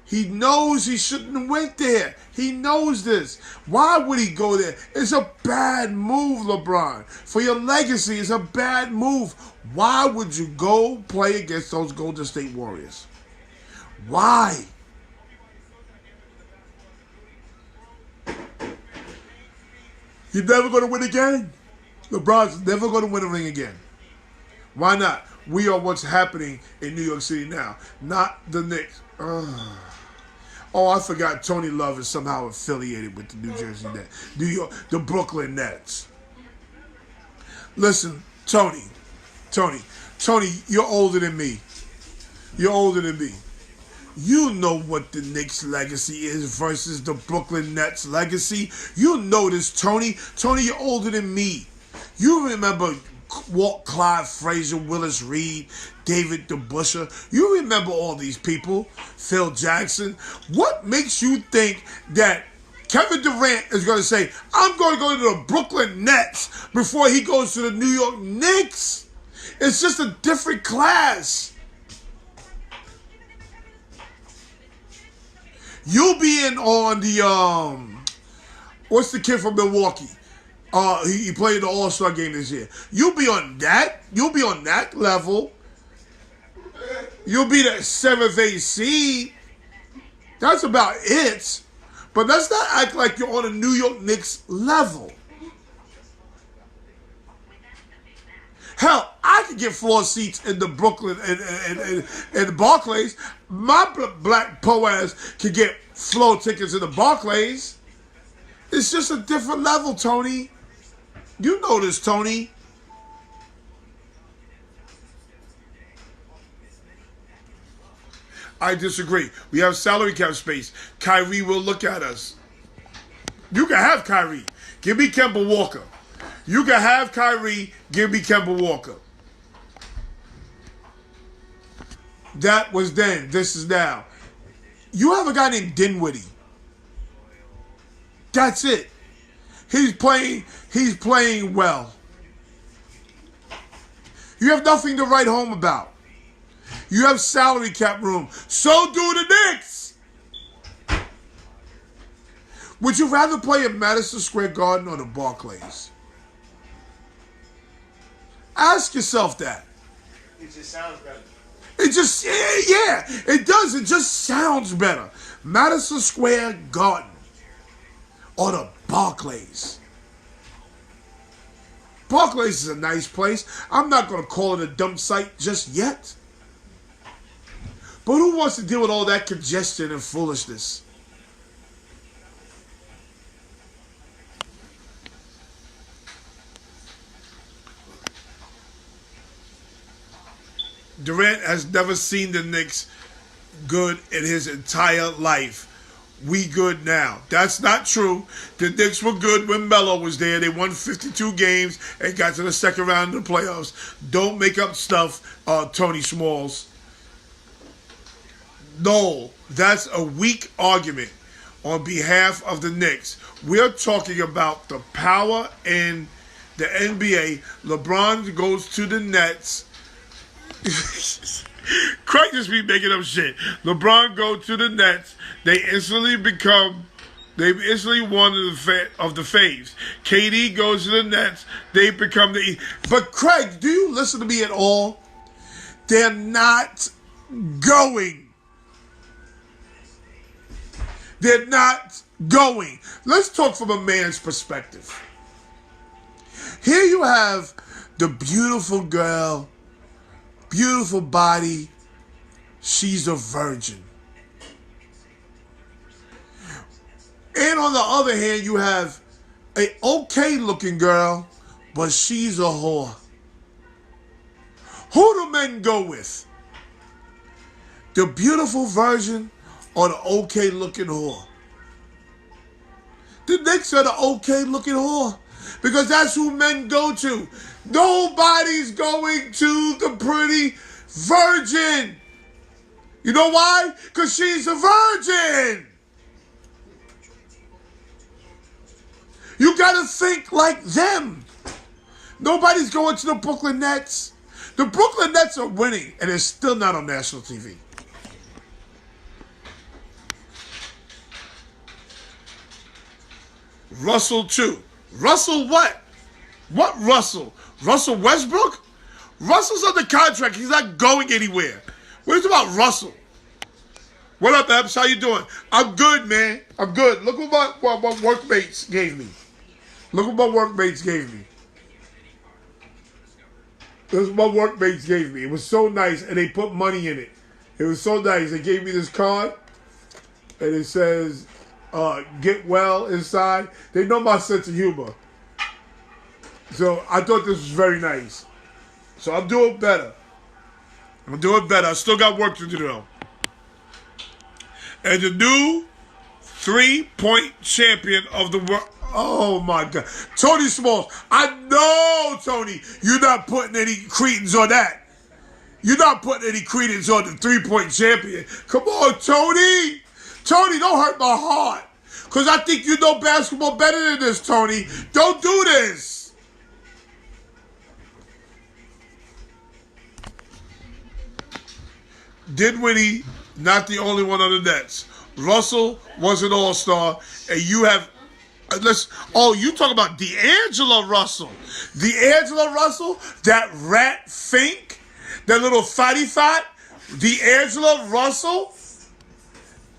He knows he shouldn't have went there. He knows this. Why would he go there? It's a bad move, LeBron. For your legacy, it's a bad move. Why would you go play against those Golden State Warriors? Why? You're never going to win again. LeBron's never going to win a ring again. Why not? We are what's happening in New York City now, not the Knicks. Oh, I forgot Tony Love is somehow affiliated with the New Jersey Nets. The Brooklyn Nets. Listen, Tony, you're older than me. You're older than me. You know what the Knicks' legacy is versus the Brooklyn Nets' legacy. You know this, Tony. Tony, you're older than me. You remember Walt Clyde, Frazier, Willis Reed, David DeBusschere. You remember all these people. Phil Jackson. What makes you think that Kevin Durant is going to say, I'm going to go to the Brooklyn Nets before he goes to the New York Knicks? It's just a different class. You'll be in on the, what's the kid from Milwaukee? He played the All-Star game this year. You'll be on that. You'll be on that level. You'll be the 7th, 8th seed. That's about it. But let's not act like you're on a New York Knicks level. Hell, I could get floor seats in the Brooklyn and the Barclays. My black Boaz could get floor tickets in the Barclays. It's just a different level, Tony. You know this, Tony. I disagree. We have salary cap space. Kyrie will look at us. You can have Kyrie. Give me Kemba Walker. You can have Kyrie. Give me Kemba Walker. That was then. This is now. You have a guy named Dinwiddie. That's it. He's playing well. You have nothing to write home about. You have salary cap room. So do the Knicks. Would you rather play at Madison Square Garden or the Barclays? Ask yourself that. It just sounds better. It just, yeah, it does. It just sounds better. Madison Square Garden or the Barclays. Barclays is a nice place. I'm not going to call it a dump site just yet. But who wants to deal with all that congestion and foolishness? Durant has never seen the Knicks good in his entire life. We good now. That's not true. The Knicks were good when Melo was there. They won 52 games and got to the second round of the playoffs. Don't make up stuff, Tony Smalls. No, that's a weak argument on behalf of the Knicks. We're talking about the power in the NBA. LeBron goes to the Nets. Craig just be making up shit. LeBron go to the Nets. They instantly one of the faves. KD goes to the Nets. They become the. But Craig, do you listen to me at all? They're not going. They're not going. Let's talk from a man's perspective. Here you have the beautiful girl. Beautiful body. She's a virgin. And on the other hand, you have a okay looking girl, but she's a whore. Who do men go with? The beautiful virgin or the okay looking whore? The Knicks are the okay looking whore. Because that's who men go to. Nobody's going to the pretty virgin. You know why? Because she's a virgin. You got to think like them. Nobody's going to the Brooklyn Nets. The Brooklyn Nets are winning, and they're still not on national TV. Russell, too. Russell what? What Russell? Russell Westbrook? Russell's under contract. He's not going anywhere. What are you talking about, Russell? What up, Epps? How you doing? I'm good, man. I'm good. Look what my workmates gave me. Look what my workmates gave me. This is what my workmates gave me. It was so nice, and they put money in it. It was so nice. They gave me this card, and it says, get well inside. They know my sense of humor. So I thought this was very nice. So I'm doing better. I still got work to do, though. And the new 3-point champion of the world. Oh, my God. Tony Smalls. I know, Tony, you're not putting any credence on that. You're not putting any credence on the 3-point champion. Come on, Tony. Tony, don't hurt my heart. Because I think you know basketball better than this, Tony. Don't do this. Dinwiddie, not the only one on the Nets. Russell was an all-star, and you have. You talk about D'Angelo Russell. D'Angelo Russell, that rat Fink, that little fatty fat. D'Angelo Russell,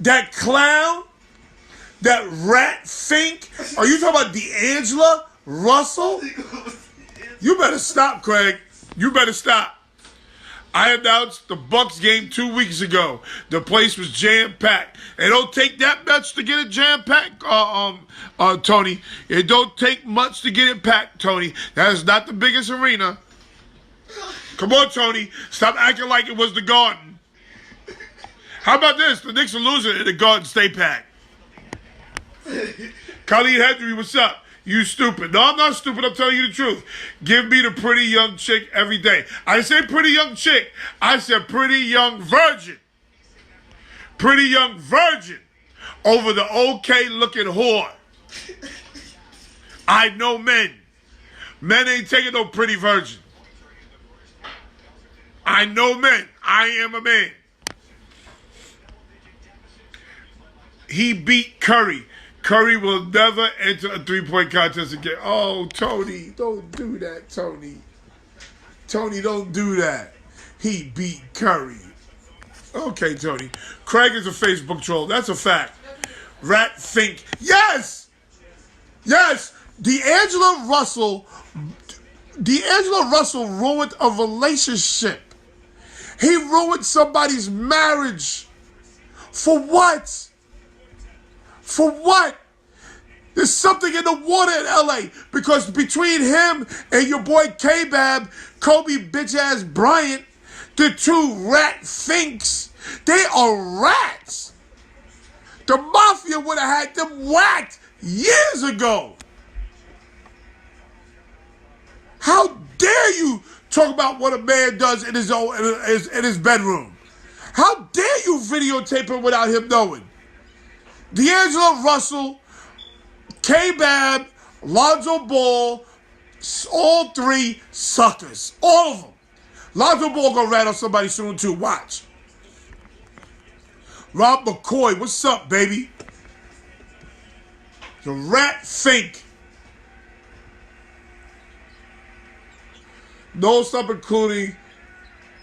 that clown, that rat Fink. Are you talking about D'Angelo Russell? You better stop, Craig. You better stop. I announced the Bucks game 2 weeks ago. The place was jam-packed. It don't take that much to get it jam-packed, Tony. It don't take much to get it packed, Tony. That is not the biggest arena. Come on, Tony. Stop acting like it was the Garden. How about this? The Knicks are losing and the Garden stay packed. Colin Henry, what's up? You stupid. No, I'm not stupid. I'm telling you the truth. Give me the pretty young chick every day. I didn't say pretty young chick. I said pretty young virgin. Pretty young virgin over the okay looking whore. I know men. Men ain't taking no pretty virgin. I know men. I am a man. He beat Curry. Curry will never enter a three-point contest again. Oh, Tony, don't do that, Tony. Tony, don't do that. He beat Curry. Okay, Tony. Craig is a Facebook troll. That's a fact. Rat Fink. Yes! Yes! D'Angelo Russell ruined a relationship. He ruined somebody's marriage. For what? For what? There's something in the water in LA because between him and your boy K-Bab, Kobe bitch-ass Bryant, the two rat finks, they are rats. The mafia would have had them whacked years ago. How dare you talk about what a man does in his own in his bedroom? How dare you videotape him without him knowing? D'Angelo Russell, K-Bab, Lonzo Ball, all three suckers. All of them. Lonzo Ball gonna rat on somebody soon too. Watch. Rob McCoy, what's up, baby? The rat fink. No stop including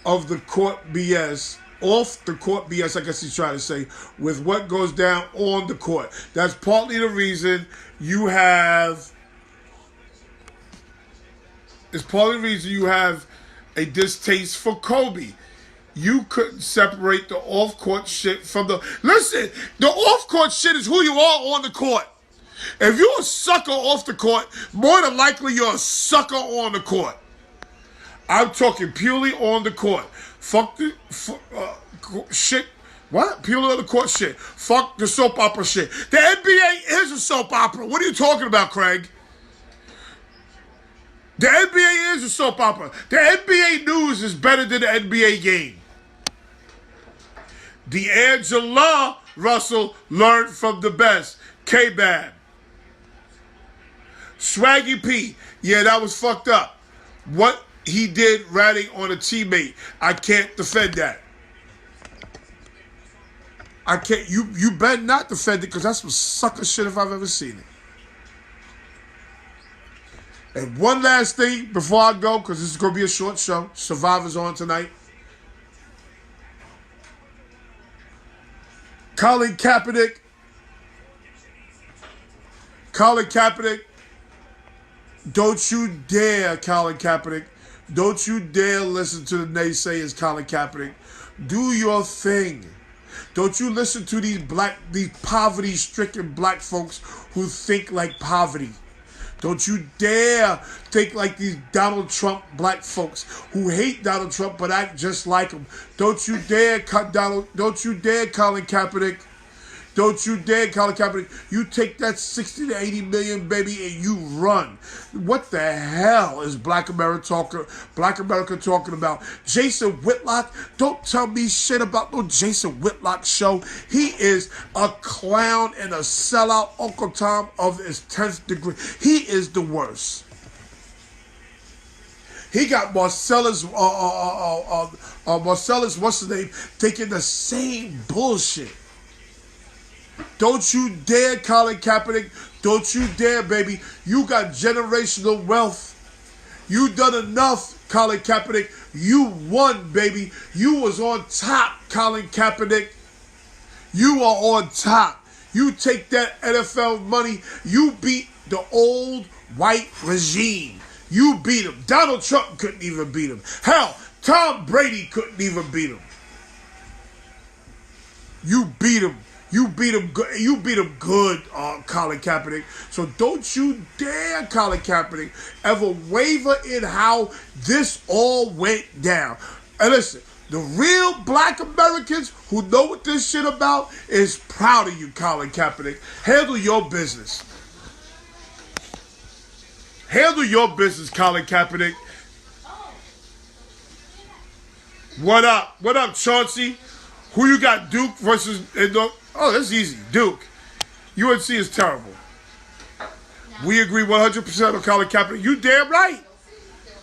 of the court BS. Off the court BS, I guess he's trying to say, with what goes down on the court. That's partly the reason you have... It's partly the reason you have a distaste for Kobe. You couldn't separate the off-court shit from the... Listen, the off-court shit is who you are on the court. If you're a sucker off the court, more than likely you're a sucker on the court. I'm talking purely on the court. Fuck the shit. What? Purely on the court shit. Fuck the soap opera shit. The NBA is a soap opera. What are you talking about, Craig? The NBA is a soap opera. The NBA news is better than the NBA game. D'Angelo Russell learned from the best. K-Bab. Swaggy P. Yeah, that was fucked up. What he did ratting on a teammate, I can't defend that. I can't. You better not defend it because that's some sucker shit if I've ever seen it. And one last thing before I go, because this is going to be a short show. Survivor's on tonight. Colin Kaepernick. Colin Kaepernick. Don't you dare, Colin Kaepernick. Don't you dare listen to the naysayers, Colin Kaepernick. Do your thing. Don't you listen to these poverty-stricken black folks who think like poverty. Don't you dare think like these Donald Trump black folks who hate Donald Trump but act just like him. Don't you dare, Don't you dare, Colin Kaepernick. Don't you dare, Colin Kaepernick. You take that 60 to 80 million, baby, and you run. What the hell is Black America talking about? Jason Whitlock? Don't tell me shit about no Jason Whitlock show. He is a clown and a sellout Uncle Tom of his 10th degree. He is the worst. He got Marcellus, what's his name, thinking the same bullshit. Don't you dare, Colin Kaepernick. Don't you dare, baby. You got generational wealth. You done enough, Colin Kaepernick. You won, baby. You was on top, Colin Kaepernick. You are on top. You take that NFL money. You beat the old white regime. You beat him. Donald Trump couldn't even beat him. Hell, Tom Brady couldn't even beat him. You beat him. You beat him good. You beat him good, Colin Kaepernick. So don't you dare, Colin Kaepernick, ever waver in how this all went down. And listen, the real black Americans who know what this shit about is proud of you, Colin Kaepernick. Handle your business. Handle your business, Colin Kaepernick. What up? What up, Chauncey? Who you got, Duke versus... Oh, that's easy. Duke. UNC is terrible. We agree 100% on Colin Kaepernick. You damn right.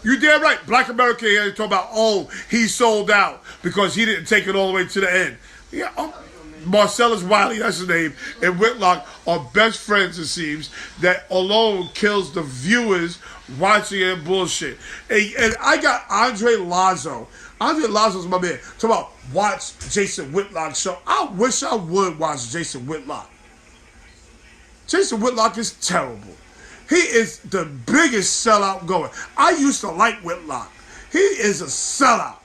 You damn right. Black America here talk about, oh, he sold out because he didn't take it all the way to the end. Yeah, Marcellus Wiley, that's his name, and Whitlock are best friends, it seems, that alone kills the viewers watching their bullshit. And I got Andre Lazo. Andre Lazo's my man. Talk about watch Jason Whitlock's show. I wish I would watch Jason Whitlock. Jason Whitlock is terrible. He is the biggest sellout going. I used to like Whitlock. He is a sellout.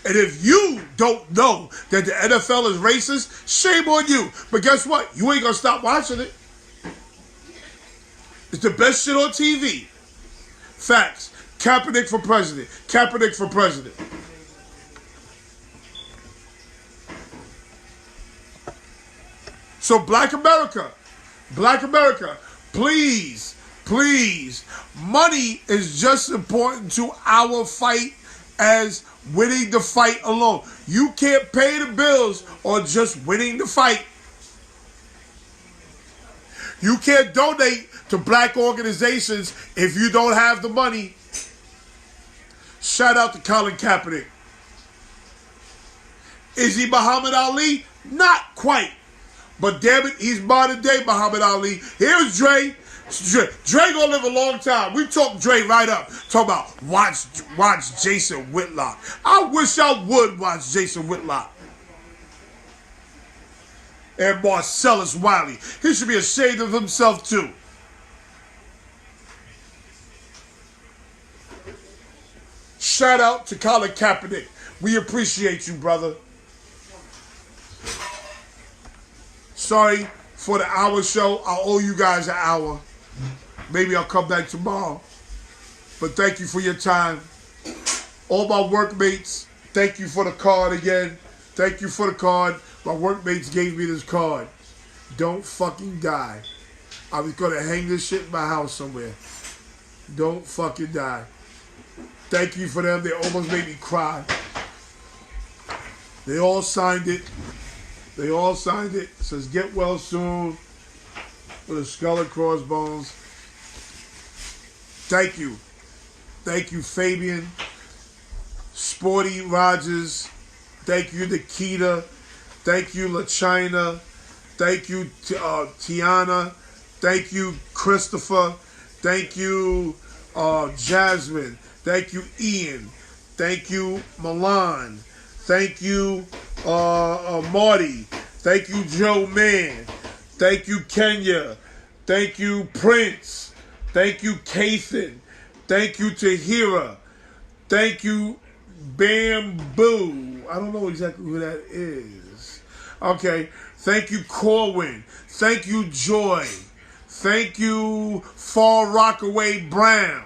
And if you don't know that the NFL is racist, shame on you. But guess what? You ain't going to stop watching it. It's the best shit on TV. Facts. Kaepernick for president. Kaepernick for president. So Black America, please, please, money is just important to our fight as winning the fight alone. You can't pay the bills on just winning the fight. You can't donate to black organizations if you don't have the money. Shout out to Colin Kaepernick. Is he Muhammad Ali? Not quite. But damn it, he's modern day Muhammad Ali. Here's Dre. Dre gonna live a long time. We talk Dre right up. Talk about watch Jason Whitlock. I wish I would watch Jason Whitlock. And Marcellus Wiley. He should be ashamed of himself too. Shout out to Colin Kaepernick. We appreciate you, brother. Sorry for the hour show. I owe you guys an hour. Maybe I'll come back tomorrow. But thank you for your time. All my workmates, thank you for the card again. Thank you for the card. My workmates gave me this card. Don't fucking die. I was going to hang this shit in my house somewhere. Don't fucking die. Thank you for them. They almost made me cry. They all signed it. They all signed it. It says, get well soon. With a skull and crossbones. Thank you. Thank you, Fabian. Sporty Rogers. Thank you, Nikita. Thank you, LaChina. Thank you, Tiana. Thank you, Christopher. Thank you, Jasmine. Thank you, Ian. Thank you, Milan. Thank you, Marty. Thank you, Joe Mann. Thank you, Kenya. Thank you, Prince. Thank you, Kathan. Thank you, Tahira. Thank you, Bamboo. I don't know exactly who that is. Okay. Thank you, Corwin. Thank you, Joy. Thank you, Far Rockaway Brown.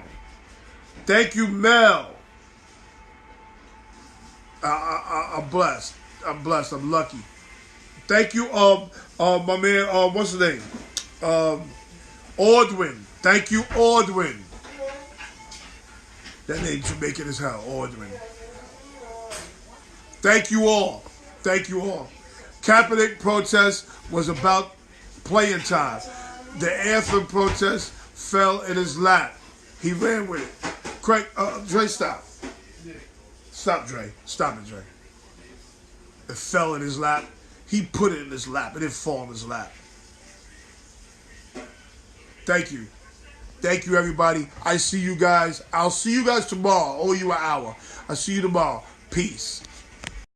Thank you, Mel. I'm blessed. I'm blessed. I'm lucky. Thank you, my man, what's his name? Ordwin. Thank you, Ordwin. That name Jamaican as hell, Ordwin. Thank you all. Thank you all. Kaepernick protest was about playing time. The anthem protest fell in his lap. He ran with it. Craig, Dre, stop. Stop, Dre. Stop it, Dre. It fell in his lap. He put it in his lap. It didn't fall in his lap. Thank you. Thank you, everybody. I see you guys. I'll see you guys tomorrow. I owe you an hour. I'll see you tomorrow. Peace.